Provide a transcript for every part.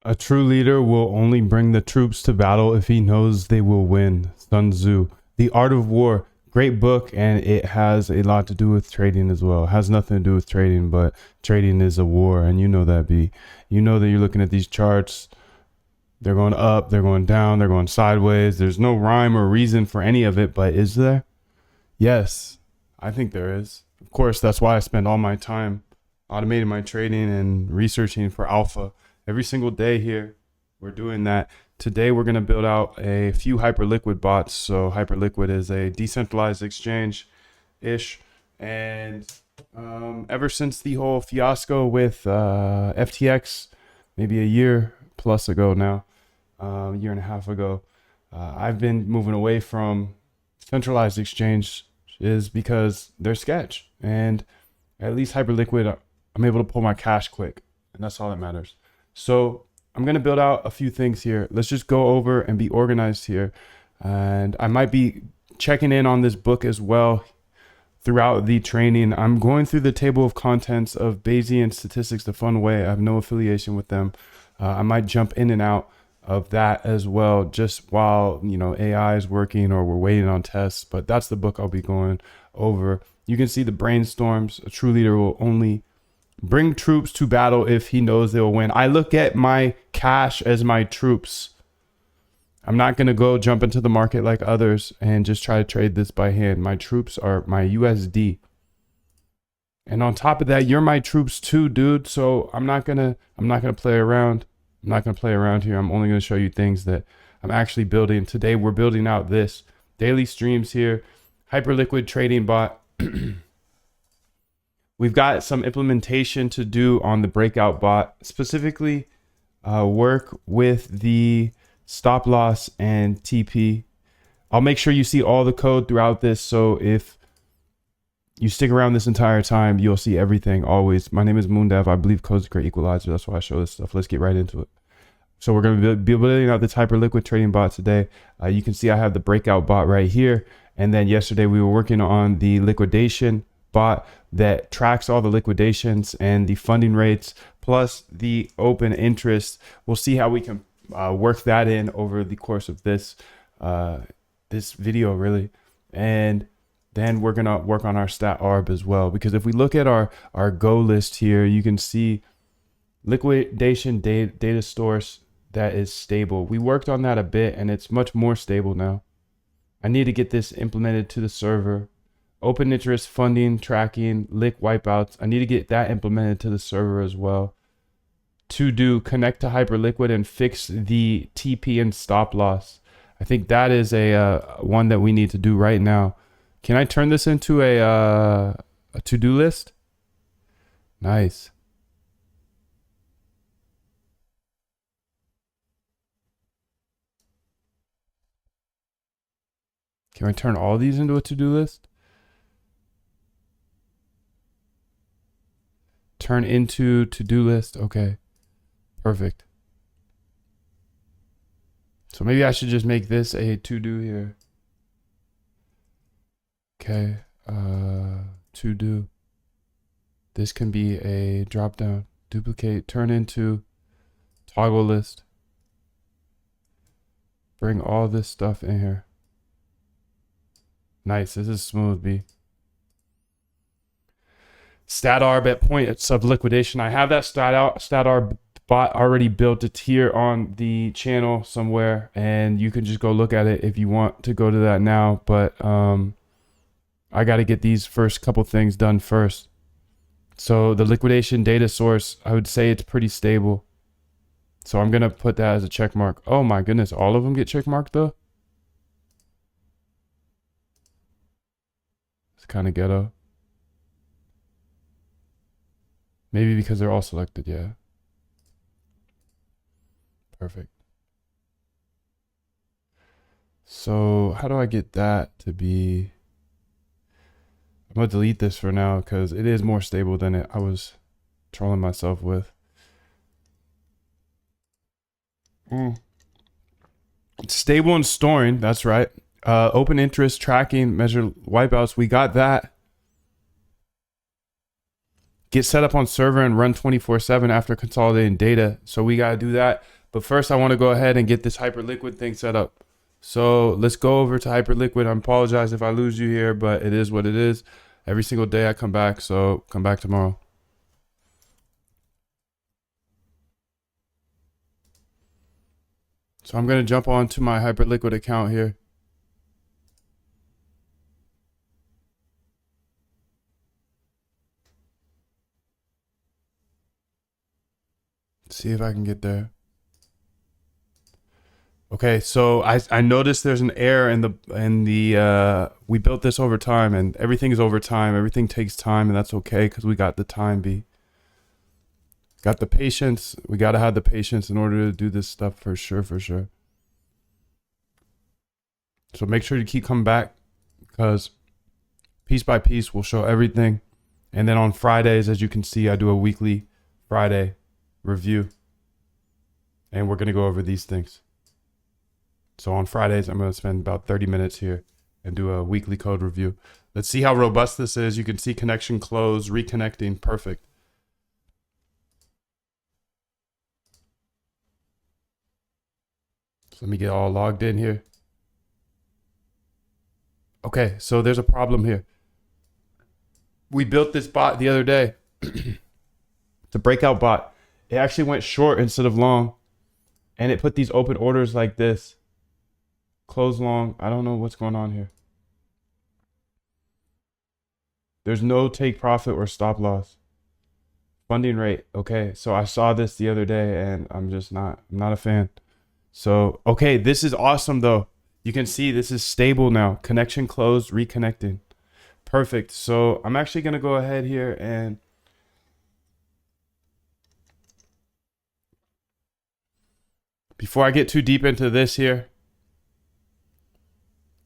A true leader will only bring the troops to battle if he knows they will win. Sun Tzu. The Art of War. Great book, and it has a lot to do with trading as well. It has nothing to do with trading, but trading is a war, and you know that, B. You know that you're looking at these charts. They're going up, they're going down, they're going sideways. There's no rhyme or reason for any of it, but is there? Yes, I think there is. Of course, that's why I spend all my time automating my trading and researching for alpha every single day here. We're doing that. Today, we're going to build out a few Hyperliquid bots. So Hyperliquid is a decentralized exchange ish. And ever since the whole fiasco with FTX, maybe a year plus ago now, a year and a half ago, I've been moving away from centralized exchange is because they're sketch. And at least Hyperliquid, I'm able to pull my cash quick. And that's all that matters. So I'm going to build out a few things here. Let's just go over and be organized here. And I might be checking in on this book as well throughout the training. I'm going through the table of contents of Bayesian statistics the fun way. I have no affiliation with them. I might jump in and out of that as well, just while, you know, AI is working or we're waiting on tests. But that's the book I'll be going over. You can see the brainstorms. A true leader will only bring troops to battle if he knows they'll win. I look at my cash as my troops. I'm not going to go jump into the market like others and just try to trade this by hand. My troops are my USD. And on top of that, you're my troops too, dude. So I'm not going to play around. I'm not going to play around here. I'm only going to show you things that I'm actually building. Today, we're building out this daily streams here. Hyperliquid trading bot. We've got some implementation to do on the breakout bot, specifically work with the stop loss and TP. I'll make sure you see all the code throughout this. So if you stick around this entire time, you'll see everything always. My name is Moondev. I believe code's a great equalizer. That's why I show this stuff. Let's get right into it. So we're going to be building out this Hyperliquid trading bot today. You can see I have the breakout bot right here. And then yesterday we were working on the liquidation bot that tracks all the liquidations and the funding rates plus the open interest. We'll see how we can work that in over the course of this this video really. And then we're gonna work on our stat arb as well, because if we look at our go list here, you can see liquidation data source that is stable. We worked on that a bit and it's much more stable now. I need to get this implemented to the server. Open interest, funding, tracking, lick wipeouts. I need to get that implemented to the server as well. To do, connect to Hyperliquid and fix the TP and stop loss. I think that is a one that we need to do right now. Can I turn this into a to-do list? Nice. Can I turn all these into a to-do list? Turn into to-do list. Okay, perfect. So maybe I should just make this a to-do here. Okay, to-do. This can be a drop down. Duplicate, turn into toggle list. Bring all this stuff in here. Nice, this is smooth, B. Stat arb at points of liquidation. I have that stat arb bot already built. It's here on the channel somewhere, and you can just go look at it if you want to go to that now. But I got to get these first couple things done first. So the liquidation data source, I would say it's pretty stable. So I'm gonna put that as a check mark. Oh my goodness, all of them get check marked though. It's kind of ghetto. Maybe because they're all selected, yeah. Perfect. So how do I get that to be? I'm gonna delete this for now because it is more stable than I was trolling myself with. It's stable and storing, that's right. Open interest, tracking, measure wipeouts, we got that. get set up on server and run 24/7 after consolidating data. So we got to do that. But first I want to go ahead and get this Hyperliquid thing set up. So let's go over to Hyperliquid. I apologize if I lose you here, but it is what it is. Every single day I come back, so come back tomorrow. So I'm going to jump on to my Hyperliquid account here. See if I can get there. Okay, so I noticed there's an error in the we built this over time, and everything is over time. Everything takes time, and that's okay because we got the time, B. Got the patience. We got to have the patience in order to do this stuff for sure, for sure. So make sure you keep coming back because piece by piece we'll show everything. And then on Fridays, as you can see, I do a weekly Friday review. And we're going to go over these things. So on Fridays, I'm going to spend about 30 minutes here and do a weekly code review. Let's see how robust this is. You can see connection closed, reconnecting, perfect. So let me get all logged in here. Okay, so there's a problem here. We built this bot the other day. It's a breakout bot. It actually went short instead of long. And it put these open orders like this. Close long. I don't know what's going on here. There's no take profit or stop loss. Funding rate. Okay, so I saw this the other day and I'm not a fan. So, okay, this is awesome though. You can see this is stable now. Connection closed, reconnecting. Perfect. So I'm actually going to go ahead here and before I get too deep into this here,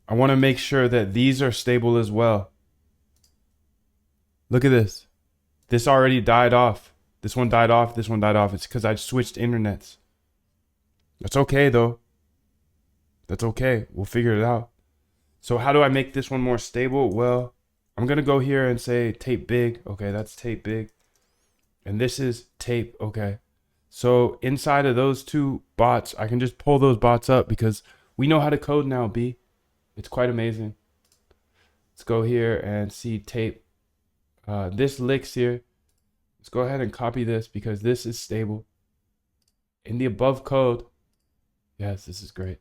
I want to make sure that these are stable as well. Look at this. This already died off. This one died off. This one died off. It's because I switched internets. That's okay though. That's okay. We'll figure it out. So how do I make this one more stable? Well, I'm going to go here and say tape big. Okay, that's tape big. And this is tape. Okay. So inside of those two bots, I can just pull those bots up because we know how to code now, B. It's quite amazing. Let's go here and see tape. This licks here. Let's go ahead and copy this because this is stable. In the above code. Yes, this is great.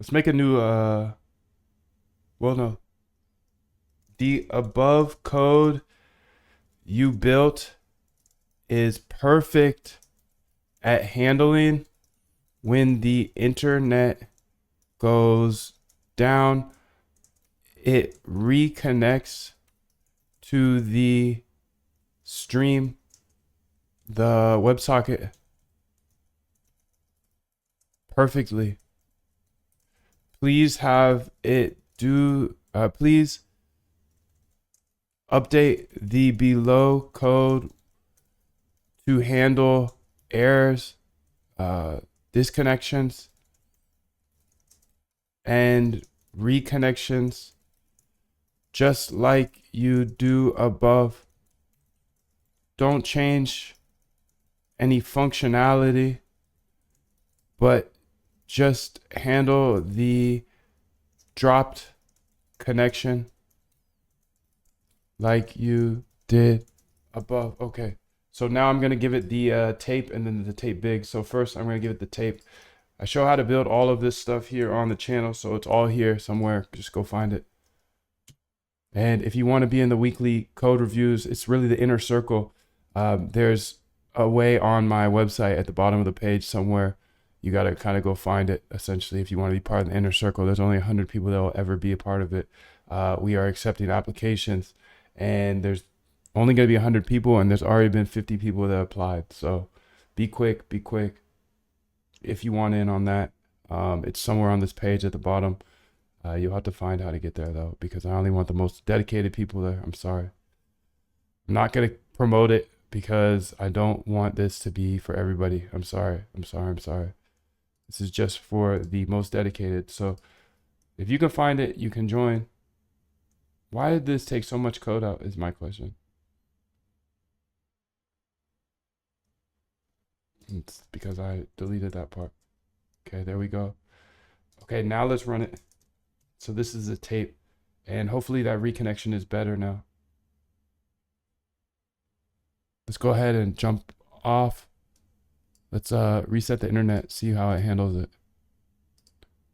Let's make a new, well, no. The above code you built is perfect at handling when the internet goes down. It reconnects to the stream, the WebSocket perfectly. Please have it do, please update the below code to handle errors, disconnections, and reconnections, just like you do above. Don't change any functionality, but just handle the dropped connection like you did above. Okay, so now I'm going to give it the tape and then the tape big. So first I'm going to give it the tape. I show how to build all of this stuff here on the channel, so it's all here somewhere. Just go find it. And if you want to be in the weekly code reviews, it's really the inner circle. There's a way on my website at the bottom of the page somewhere. You got to kind of go find it, essentially, if you want to be part of the inner circle. There's only 100 people that will ever be a part of it. We are accepting applications, and there's only going to be 100 people, and there's already been 50 people that applied. So be quick, be quick. If you want in on that, it's somewhere on this page at the bottom. You'll have to find how to get there, though, because I only want the most dedicated people there. I'm sorry. I'm not going to promote it because I don't want this to be for everybody. I'm sorry. I'm sorry. I'm sorry. This is just for the most dedicated. So if you can find it, you can join. Why did this take so much code out is my question. It's because I deleted that part. Okay, there we go. Okay, now let's run it. So this is the tape, and hopefully that reconnection is better now. Let's go ahead and jump off. Let's reset the internet, see how it handles it.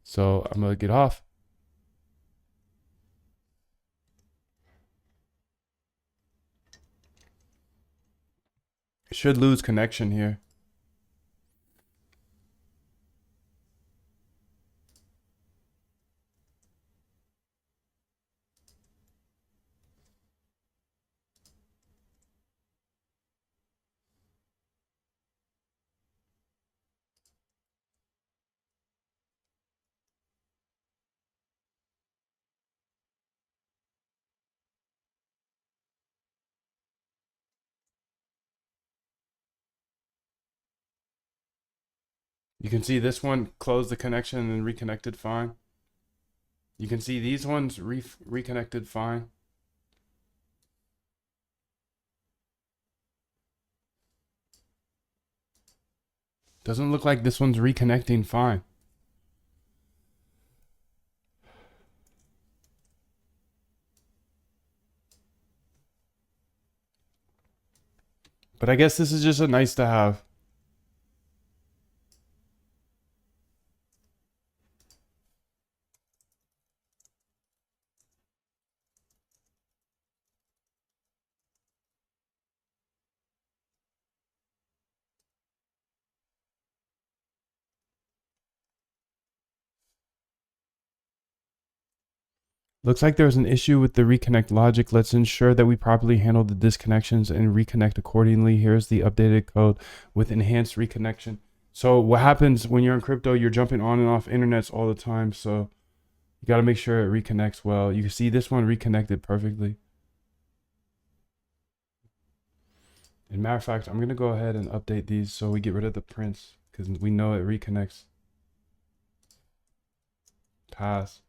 So I'm gonna get off. Should lose connection here. You can see this one closed the connection and reconnected fine. You can see these ones reconnected fine. Doesn't look like this one's reconnecting fine. But I guess this is just a nice to have. Looks like there's an issue with the reconnect logic. Let's ensure that we properly handle the disconnections and reconnect accordingly. Here's the updated code with enhanced reconnection. So what happens when you're in crypto, you're jumping on and off internets all the time. So you got to make sure it reconnects well. You can see this one reconnected perfectly. As a matter of fact, I'm going to go ahead and update these so we get rid of the prints because we know it reconnects. Pass.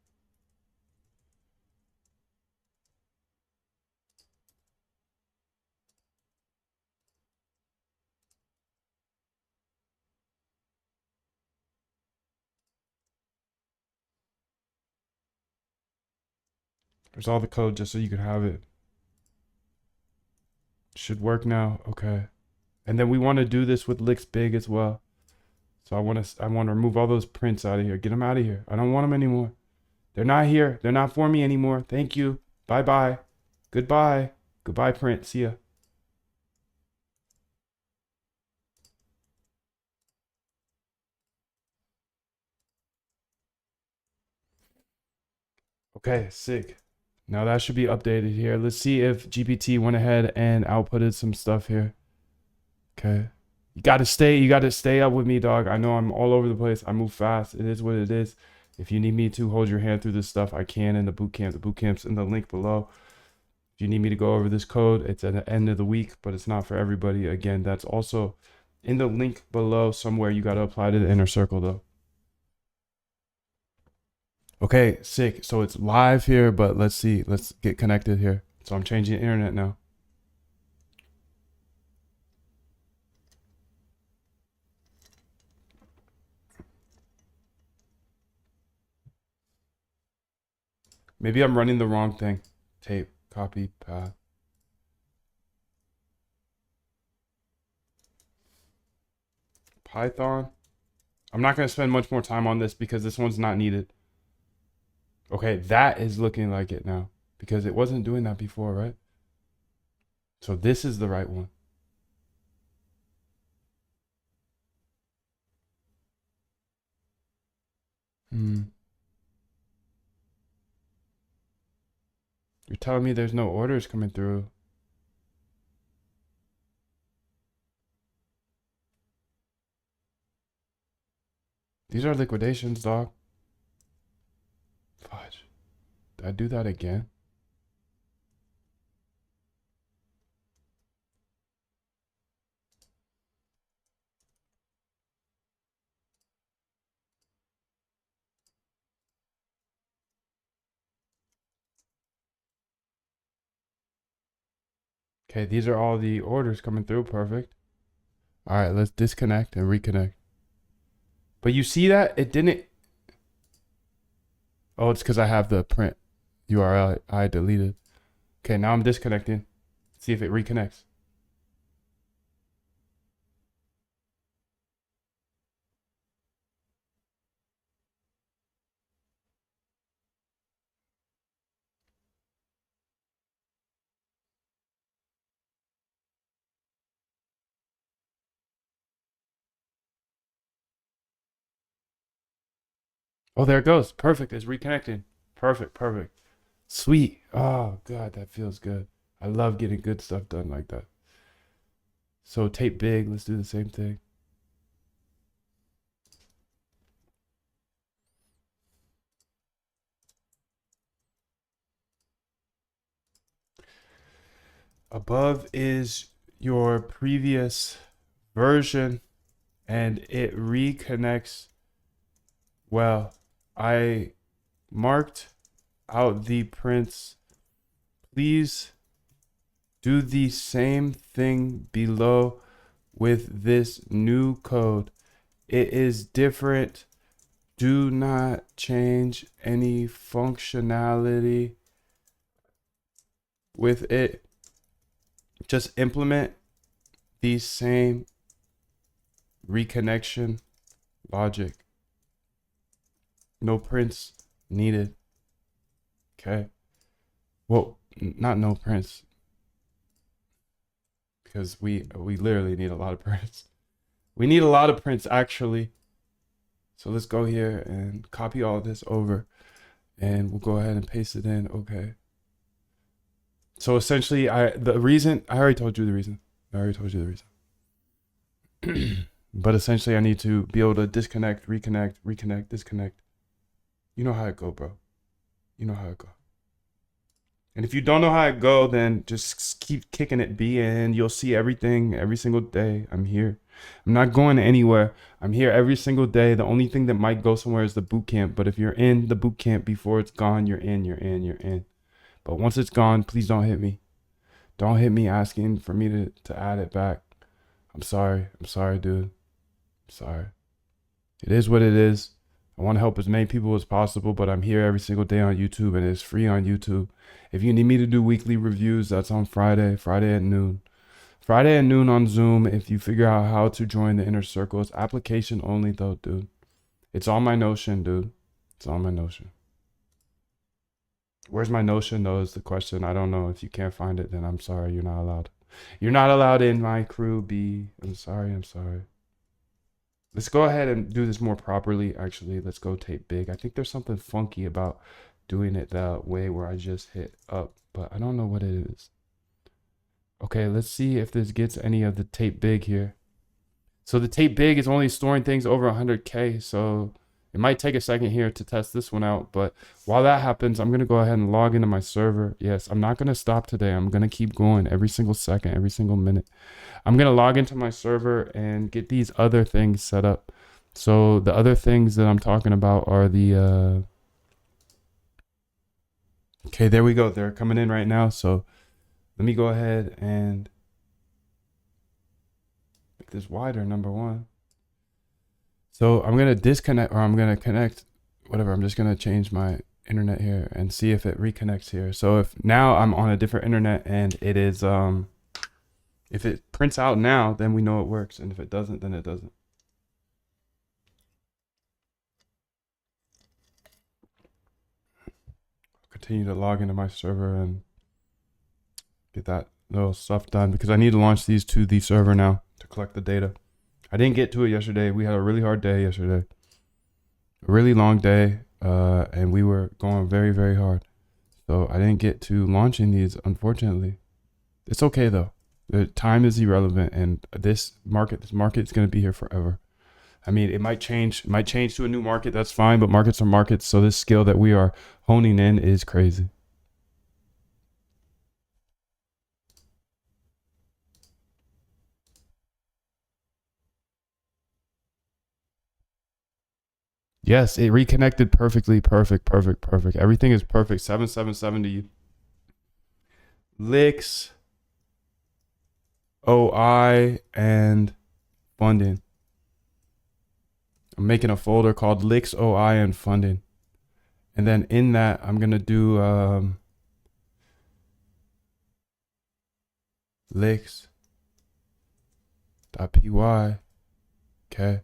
There's all the code just so you could have it. Should work now. Okay. And then we want to do this with licks big as well. So I want to remove all those prints out of here. Get them out of here. I don't want them anymore. They're not here. They're not for me anymore. Thank you. Bye bye. Goodbye. Goodbye, print. See ya. Okay, sick. Now that should be updated here. Let's see if GPT went ahead and outputted some stuff here. Okay. You gotta stay up with me, dog. I know I'm all over the place. I move fast. It is what it is. If you need me to hold your hand through this stuff, I can in the boot camp. The boot camp's in the link below. If you need me to go over this code, it's at the end of the week, but it's not for everybody. Again, that's also in the link below somewhere. You got to apply to the inner circle though. Okay, sick. So it's live here, but let's see. Let's get connected here. So I'm changing the internet now. Maybe I'm running the wrong thing. Tape, copy, path. Python. I'm not going to spend much more time on this because this one's not needed. Okay, that is looking like it now because it wasn't doing that before, right? So this is the right one. Hmm. You're telling me there's no orders coming through. These are liquidations, dog. Fudge. Did I do that again? Okay, these are all the orders coming through. Perfect. All right, let's disconnect and reconnect. But you see that? It didn't. Oh, it's because I have the print URL I deleted. Okay, now I'm disconnecting. See if it reconnects. Oh, there it goes. Perfect. It's reconnecting. Perfect. Perfect. Sweet. Oh, God, that feels good. I love getting good stuff done like that. So tape big. Let's do the same thing. Above is your previous version and it reconnects well. I marked out the prints. Please do the same thing below with this new code. It is different. Do not change any functionality with it. Just implement the same reconnection logic. No prints needed. Okay. Well, not no prints, because we literally need a lot of prints. We need a lot of prints actually. So let's go here and copy all this over and we'll go ahead and paste it in. Okay. So essentially the reason I already told you the reason. But essentially I need to be able to disconnect, reconnect, disconnect. You know how it go, bro. You know how it go. And if you don't know how it go, then just keep kicking it B and you'll see everything every single day. I'm here. I'm not going anywhere. I'm here every single day. The only thing that might go somewhere is the boot camp. But if you're in the boot camp before it's gone, you're in. But once it's gone, please don't hit me. Don't hit me asking for me to add it back. I'm sorry, dude. I'm sorry. It is what it is. I want to help as many people as possible, but I'm here every single day on YouTube and it's free on YouTube. If you need me to do weekly reviews, that's on Friday at noon. Friday at noon on Zoom. If you figure out how to join the inner circle, it's application only though, dude. It's on my Notion, dude. It's on my Notion. Where's my Notion though is the question. I don't know. If you can't find it, then I'm sorry. You're not allowed. You're not allowed in my crew, B. I'm sorry. Let's go ahead and do this more properly. Actually, let's go tape big. I think there's something funky about doing it that way where I just hit up, but I don't know what it is. Okay, let's see if this gets any of the tape big here. So the tape big is only storing things over 100K. So it might take a second here to test this one out. But while that happens, I'm going to go ahead and log into my server. Yes, I'm not going to stop today. I'm going to keep going every single second, every single minute. I'm going to log into my server and get these other things set up. So the other things that I'm talking about are the... Okay, there we go. They're coming in right now. So let me go ahead and make this wider, number one. So I'm going to disconnect, or I'm going to connect, whatever. I'm just going to change my internet here and see if it reconnects here. So if now I'm on a different internet and it is, if it prints out now, then we know it works. And if it doesn't, then it doesn't. Continue to log into my server and get that little stuff done because I need to launch these to the server now to collect the data. I didn't get to it yesterday. We had a really hard day yesterday. A really long day, and we were going very, very hard. So I didn't get to launching these, unfortunately. It's okay though. The time is irrelevant, and this market is going to be here forever. I mean, it might change to a new market. That's fine, but markets are markets. So this skill that we are honing in is crazy. Yes, it reconnected perfectly. Perfect. Everything is perfect. 777 to you. Licks. OI and funding. I'm making a folder called licks, OI, and funding. And then in that, I'm going to do licks.py. Okay.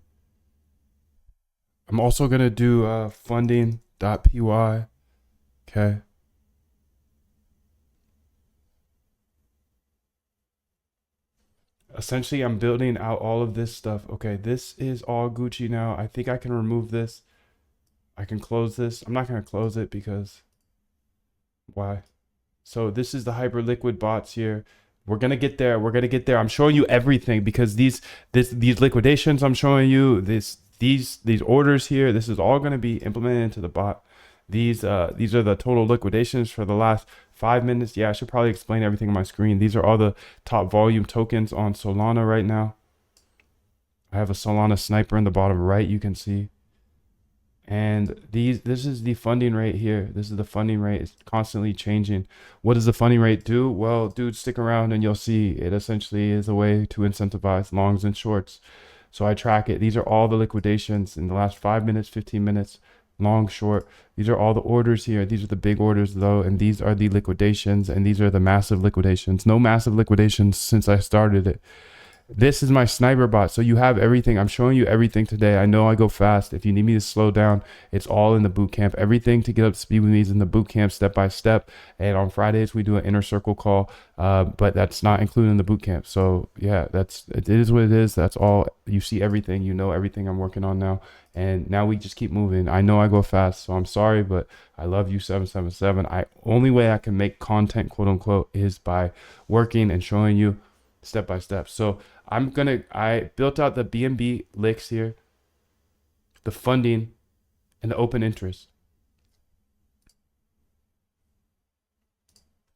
I'm also going to do funding.py. Okay. Essentially, I'm building out all of this stuff. Okay, this is all Gucci now. I think I can remove this. I can close this. I'm not going to close it because why? So this is the Hyperliquid bots here. We're gonna get there. We're gonna get there. I'm showing you everything because these liquidations I'm showing you, these orders here, this is all gonna be implemented into the bot. These are the total liquidations for the last 5 minutes. Yeah, I should probably explain everything on my screen. These are all the top volume tokens on Solana right now. I have a Solana sniper in the bottom right, you can see. And this is the funding rate here. This is the funding rate. It's constantly changing. What does the funding rate do? Well, dude, stick around and you'll see. It essentially is a way to incentivize longs and shorts. So I track it. These are all the liquidations in the last 5 minutes, 15 minutes, long, short. These are all the orders here. These are the big orders though. And these are the liquidations. And these are the massive liquidations. No massive liquidations since I started it. This is my sniper bot. So you have everything. I'm showing you everything today. I know I go fast. If you need me to slow down, it's all in the boot camp. Everything to get up to speed with me is in the boot camp step by step. And on Fridays, we do an inner circle call, but that's not included in the boot camp. So yeah, it is what it is. That's all. You see everything. You know everything I'm working on now. And now we just keep moving. I know I go fast, so I'm sorry, but I love you 777. Only way I can make content, quote unquote, is by working and showing you step by step. So I built out the BNB licks here, the funding, and the open interest.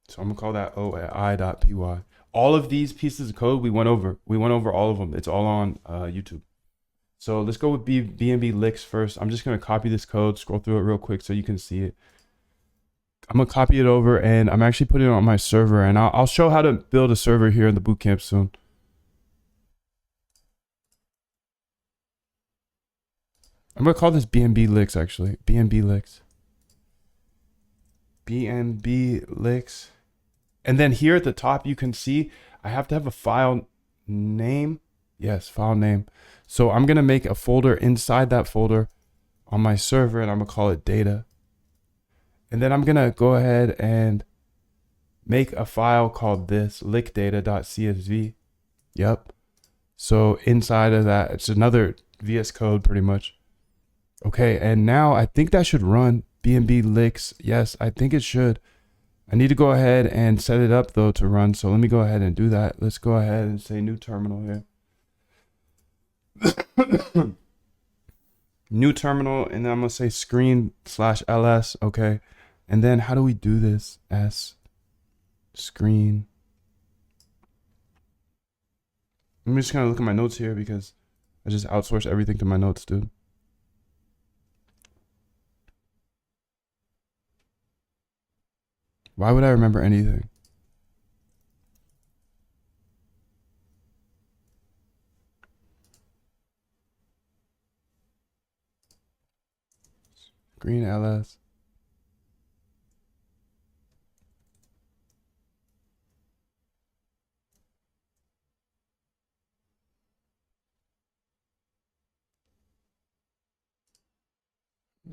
So I'm gonna call that OI.py. All of these pieces of code we went over. We went over all of them. It's all on YouTube. So let's go with BNB licks first. I'm just gonna copy this code, scroll through it real quick so you can see it. I'm gonna copy it over and I'm actually putting it on my server, and I'll show how to build a server here in the bootcamp soon. I'm gonna call this BNB licks actually. BNB licks. BNB licks. And then here at the top you can see I have to have a file name. Yes, file name. So I'm gonna make a folder inside that folder on my server and I'm gonna call it data. And then I'm gonna go ahead and make a file called this lickdata.csv. Yep. So inside of that, it's another VS Code pretty much. Okay, and now I think that should run BNB licks. Yes, I think it should. I need to go ahead and set it up though to run. So let me go ahead and do that. Let's go ahead and say new terminal here. New terminal, and then I'm gonna say screen/ls. Okay, and then how do we do this? Screen. I'm just gonna look at my notes here because I just outsourced everything to my notes, dude. Why would I remember anything? Green LS.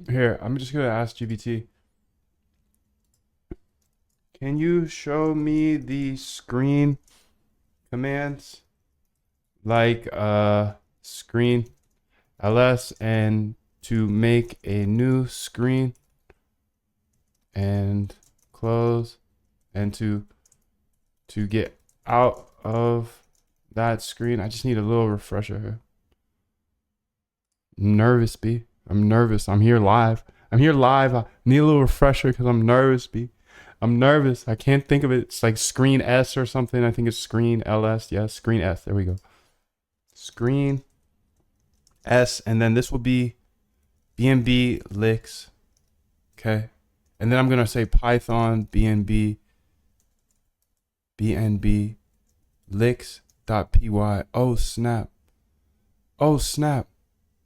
Here, I'm just gonna ask GPT. Can you show me the screen commands like screen ls and to make a new screen and close and to get out of that screen? I just need a little refresher here. I'm nervous, B. I'm nervous. I'm here live. I need a little refresher because I'm nervous, B. I'm nervous. I can't think of it. It's like screen S or something. I think it's screen LS. Yes, screen S. There we go. Screen S. And then this will be BNB licks. Okay. And then I'm going to say Python BNB licks. lick.py. Oh snap. Oh snap.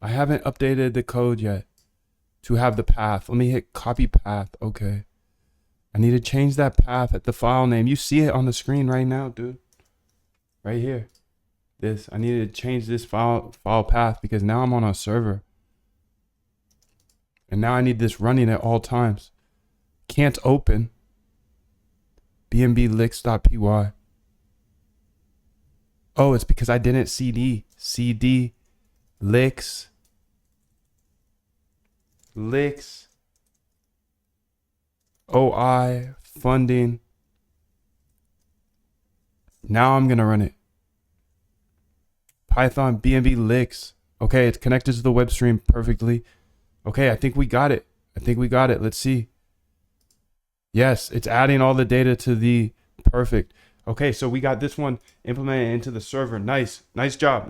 I haven't updated the code yet to have the path. Let me hit copy path. Okay. I need to change that path at the file name. You see it on the screen right now, dude. Right here. This. I need to change this file path because now I'm on a server. And now I need this running at all times. Can't open. bnblicks.py. Oh, it's because I didn't cd licks OI funding. Now I'm gonna run it. Python bnb licks. Okay, it's connected to the web stream perfectly. Okay, I think we got it. Let's see. Yes, it's adding all the data to the perfect. Okay, so we got this one implemented into the server. Nice job.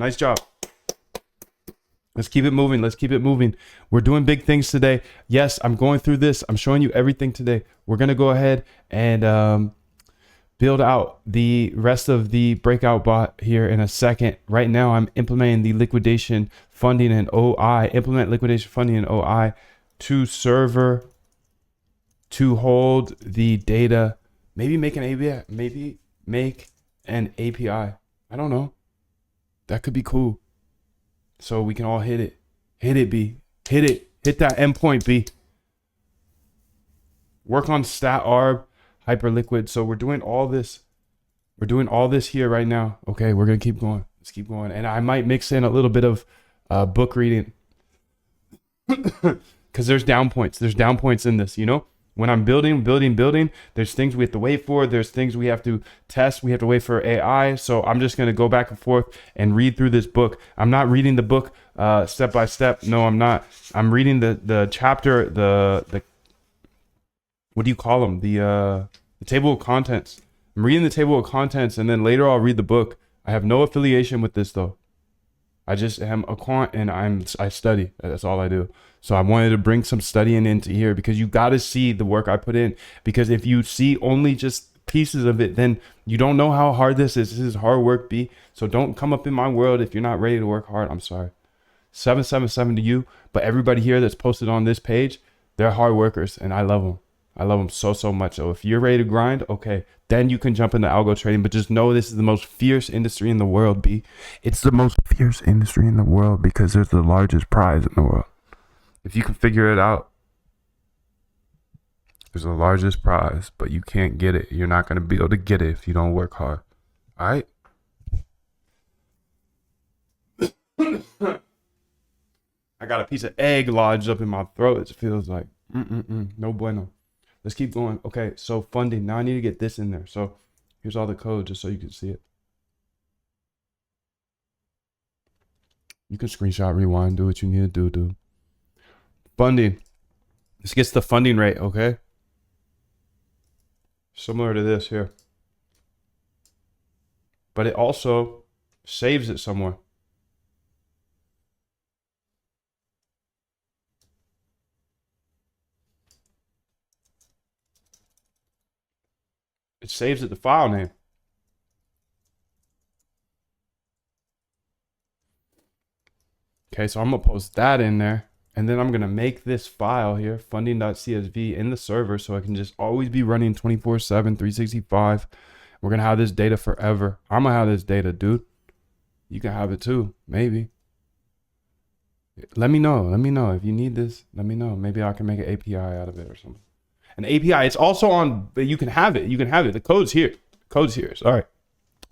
Let's keep it moving. We're doing big things today. Yes, I'm going through this. I'm showing you everything today. We're going to go ahead and build out the rest of the breakout bot here in a second. Right now, I'm implementing the liquidation funding and OI. Implement liquidation funding and OI to server to hold the data. Maybe make an API. Maybe make an API. I don't know. That could be cool. So we can all hit it. Hit it, B. Hit it. Hit that endpoint, B. Work on stat arb, hyperliquid. So we're doing all this. We're doing all this here right now. Okay, we're going to keep going. Let's keep going. And I might mix in a little bit of book reading. Because there's down points. There's down points in this, you know? When I'm building, there's things we have to wait for. There's things we have to test. We have to wait for AI. So I'm just going to go back and forth and read through this book. I'm not reading the book step by step. No, I'm not. I'm reading the chapter, the what do you call them? The table of contents. I'm reading the table of contents, and then later I'll read the book. I have no affiliation with this though. I just am a quant and I study. That's all I do. So I wanted to bring some studying into here because you got to see the work I put in. Because if you see only just pieces of it, then you don't know how hard this is. This is hard work, B. So don't come up in my world if you're not ready to work hard. I'm sorry. 777 to you. But everybody here that's posted on this page, they're hard workers and I love them. I love them so much. So if you're ready to grind, okay, then you can jump into algo trading. But just know this is the most fierce industry in the world, B. It's the most fierce industry in the world because there's the largest prize in the world. If you can figure it out, there's the largest prize, but you can't get it. You're not going to be able to get it if you don't work hard. All right? I got a piece of egg lodged up in my throat. It feels like, no bueno. Let's keep going. Okay, so funding. Now I need to get this in there. So here's all the code just so you can see it. You can screenshot, rewind, do what you need to do, dude. Funding. This gets the funding rate, okay? Similar to this here. But it also saves it somewhere. It saves it the file name. Okay, so I'm going to post that in there. And then I'm going to make this file here, funding.csv, in the server so I can just always be running 24/7, 365. We're going to have this data forever. I'm going to have this data, dude. You can have it too, maybe. Let me know. If you need this, let me know. Maybe I can make an API out of it or something. An API, it's also on, but you can have it. The code's here. Sorry.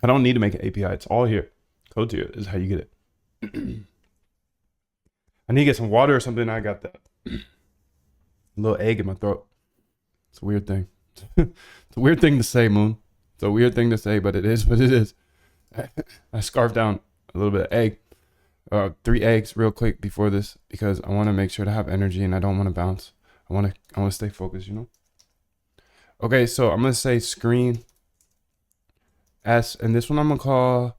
I don't need to make an API. It's all here. Code's here. This is how you get it. I need to get some water or something. I got that. A little egg in my throat. It's a weird thing. It's a weird thing to say, Moon. It's a weird thing to say, but it is what it is. I scarfed down a little bit of egg. 3 eggs real quick before this because I want to make sure to have energy and I don't want to bounce. I want to stay focused, you know? Okay, so I'm going to say screen S, and this one I'm going to call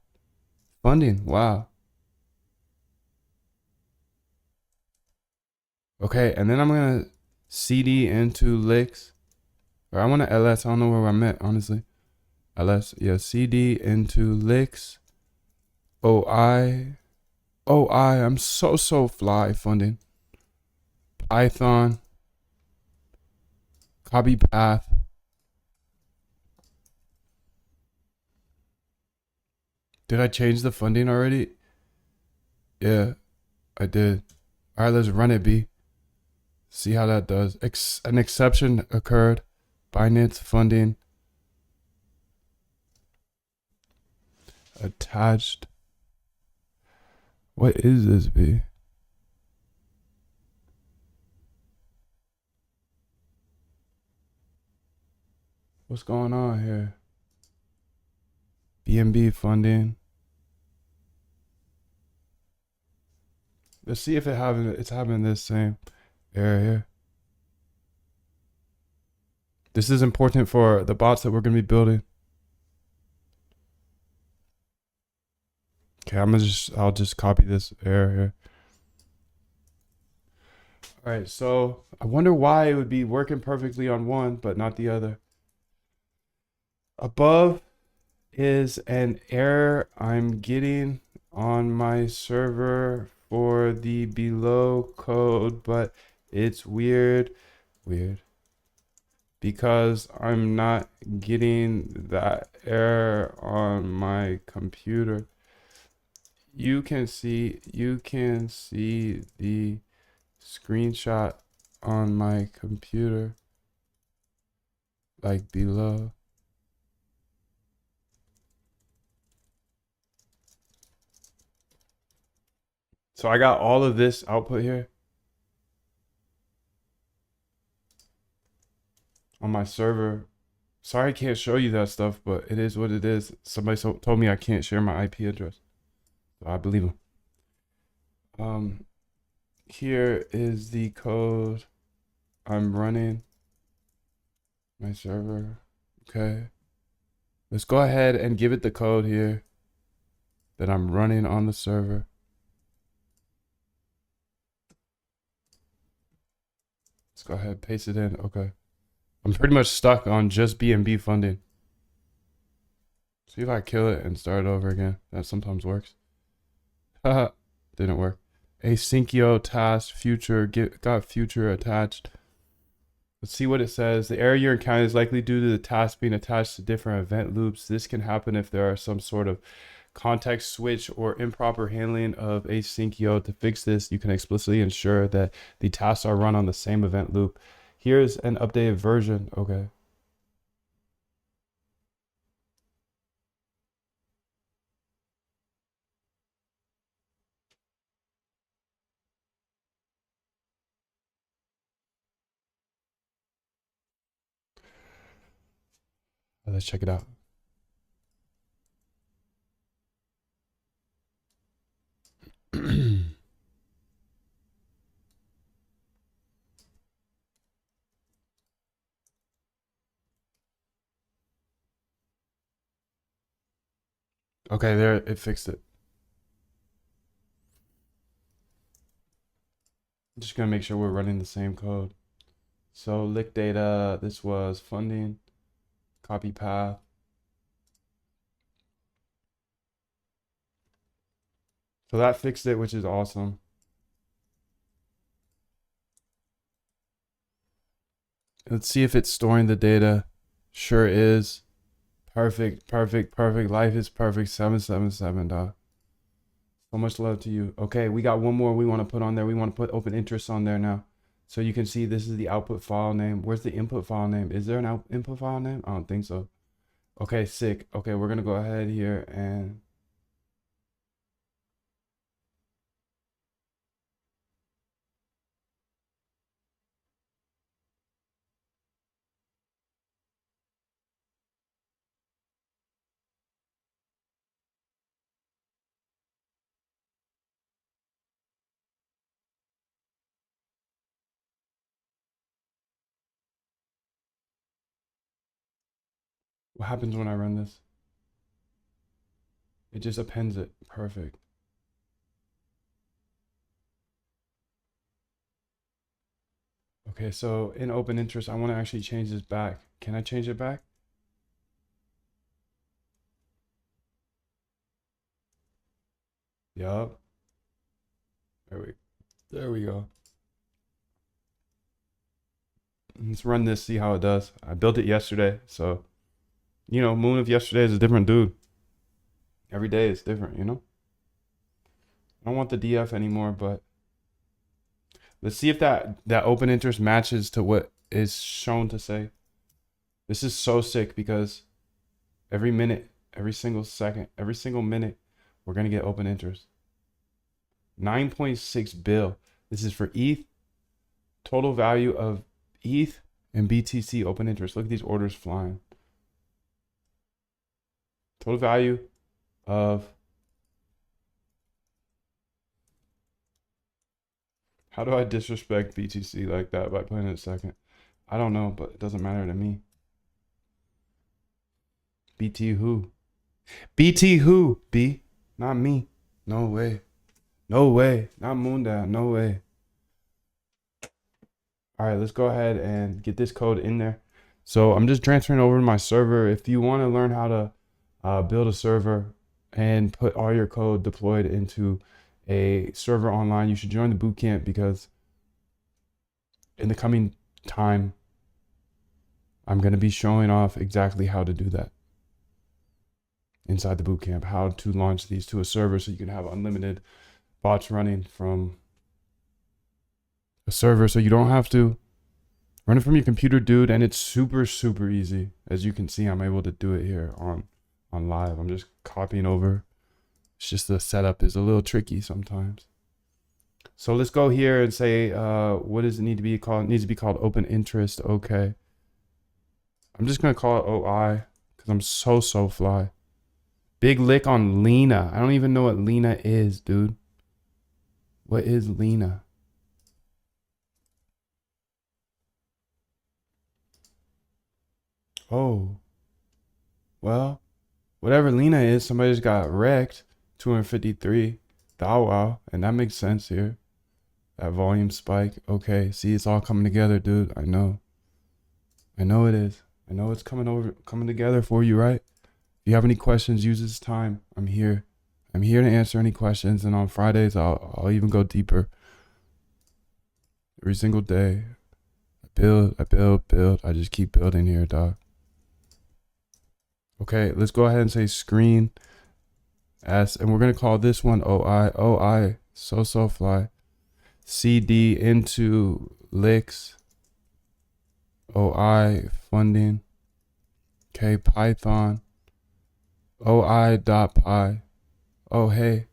funding. Wow. Okay, and then I'm going to CD into licks. Or I want to LS. I don't know where I'm at, honestly. LS, yeah, CD into licks. OI. OI. I'm so fly funding. Python. Copy path. Did I change the funding already? Yeah, I did. All right, let's run it, B. See how that does. An exception occurred. Binance funding attached. What is this, B? What's going on here? BNB funding. Let's see if it's having this same error here. This is important for the bots that we're gonna be building. Okay, I'll just copy this error here. All right, so I wonder why it would be working perfectly on one, but not the other. Above is an error I'm getting on my server for the below code, but it's weird because I'm not getting that error on my computer. You can see the screenshot on my computer, like below. So I got all of this output here on my server. Sorry I can't show you that stuff, but it is what it is. Somebody told me I can't share my IP address. So I believe them. Here is the code I'm running my server. Okay. Let's go ahead and give it the code here that I'm running on the server. Let's go ahead, paste it in. Okay. I'm pretty much stuck on just BNB funding. See if I kill it and start over again. That sometimes works. Haha, didn't work. Asyncio task future got future attached. Let's see what it says. The error you're encountering is likely due to the task being attached to different event loops. This can happen if there are some sort of context switch or improper handling of asyncio. To fix this, you can explicitly ensure that the tasks are run on the same event loop. Here's an updated version. Okay. Let's check it out. Okay, there, it fixed it. I'm just gonna make sure we're running the same code. So lick data, this was funding, copy path. So that fixed it, which is awesome. Let's see if it's storing the data. Sure is. Perfect. Life is perfect. 777, dog. So much love to you. Okay, we got one more we want to put on there. We want to put open interest on there now. So you can see this is the output file name. Where's the input file name? Is there an input file name? I don't think so. Okay, sick. Okay, we're going to go ahead here and... What happens when I run this? It just appends it. Perfect. Okay, so in open interest, I want to actually change this back. Can I change it back? Yup. There we go. Let's run this, see how it does. I built it yesterday, so you know, Moon of yesterday is a different dude. Every day is different, you know? I don't want the DF anymore, but let's see if that open interest matches to what is shown to say. This is so sick because every minute, every single second, every single minute, we're gonna get open interest. 9.6 bill. This is for ETH. Total value of ETH and BTC open interest. Look at these orders flying. Total value of, how do I disrespect BTC like that by putting it second? I don't know, but it doesn't matter to me. BT who? BT who? B? Not me. No way. No way. Not Moondad. No way. All right, let's go ahead and get this code in there. So I'm just transferring over to my server. If you want to learn how to build a server and put all your code deployed into a server online, you should join the bootcamp, because in the coming time, I'm going to be showing off exactly how to do that inside the bootcamp, how to launch these to a server so you can have unlimited bots running from a server, so you don't have to run it from your computer, dude. And it's super, super easy. As you can see, I'm able to do it here on live. I'm just copying over. It's just the setup is a little tricky sometimes. So let's go here and say, what does it need to be called? It needs to be called open interest. Okay. I'm just going to call it OI because I'm so fly. Big lick on Lena. I don't even know what Lena is, dude. What is Lena? Oh. Well, whatever Lena is, somebody just got wrecked. 253. Wow. And that makes sense here. That volume spike. Okay. See, it's all coming together, dude. I know. I know it is. I know it's coming together for you, right? If you have any questions, use this time. I'm here. I'm here to answer any questions. And on Fridays, I'll even go deeper. Every single day. I build. I just keep building here, dog. Okay, let's go ahead and say screen S, and we're gonna call this one OI. So fly. CD into licks. OI funding. Okay, Python. OI.py. Oh, hey.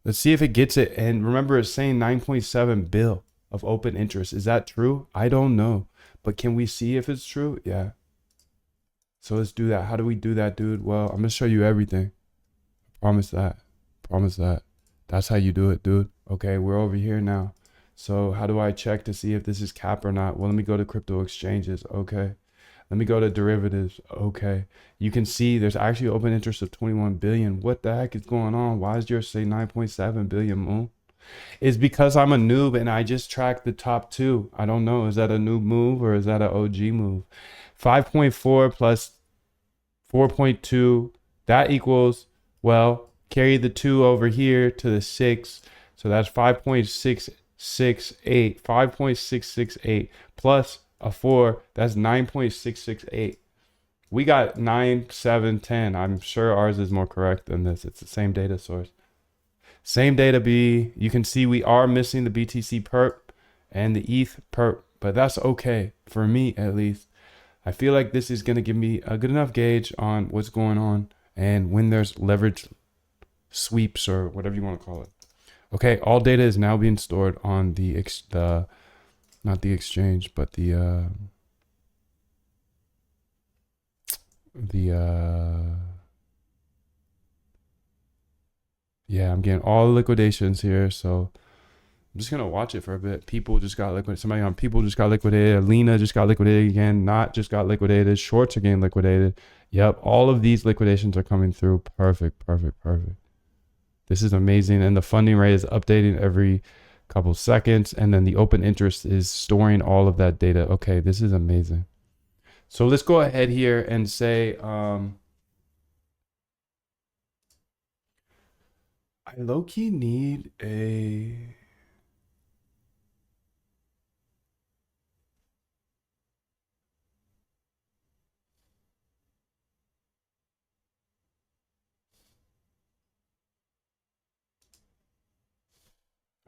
Let's see if it gets it. And remember, it's saying 9.7 bill of open interest. Is that true? I don't know. But can we see if it's true? Yeah. So let's do that. How do we do that, dude? Well, I'm going to show you everything. Promise that. Promise that. That's how you do it, dude. Okay, we're over here now. So how do I check to see if this is cap or not? Well, let me go to crypto exchanges. Okay. Let me go to derivatives. Okay. You can see there's actually open interest of 21 billion. What the heck is going on? Why does yours say 9.7 billion, Moon? It's because I'm a noob and I just tracked the top two. I don't know. Is that a noob move or is that an OG move? 5.4 plus 4.2. That equals, well, carry the 2 over here to the 6. So that's 5.668. 5.668 plus a 4. That's 9.668. We got 9, 7, 10. I'm sure ours is more correct than this. It's the same data source. Same data B. You can see we are missing the BTC perp and the ETH perp, but that's okay for me at least. I feel like this is going to give me a good enough gauge on what's going on and when there's leverage sweeps or whatever you want to call it. Okay, all data is now being stored on the not the exchange, but the yeah, I'm getting all the liquidations here, so I'm just gonna watch it for a bit. People just got liquidated. Somebody on People just got liquidated. Lena just got liquidated again. Not just got liquidated. Shorts are getting liquidated. Yep, all of these liquidations are coming through. Perfect. This is amazing, and the funding rate is updating every couple seconds, and then the open interest is storing all of that data. Okay, this is amazing. So let's go ahead here and say I low-key need a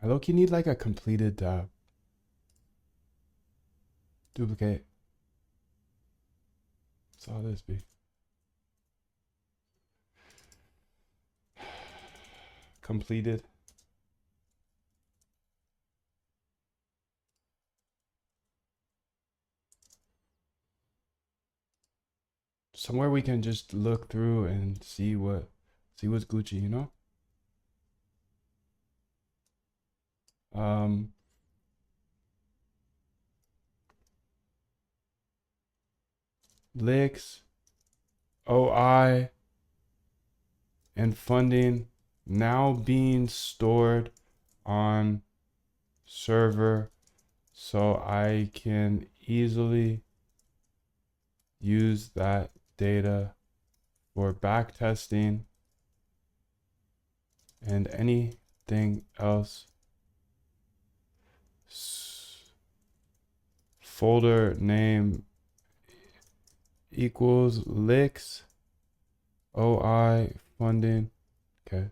I low-key need like a completed tab. Duplicate. What's all this be? Completed. Somewhere we can just look through and see what's Gucci, you know? Um licks, OI, and funding now being stored on server so I can easily use that data for back testing and anything else. Folder name equals licks OI funding. Okay.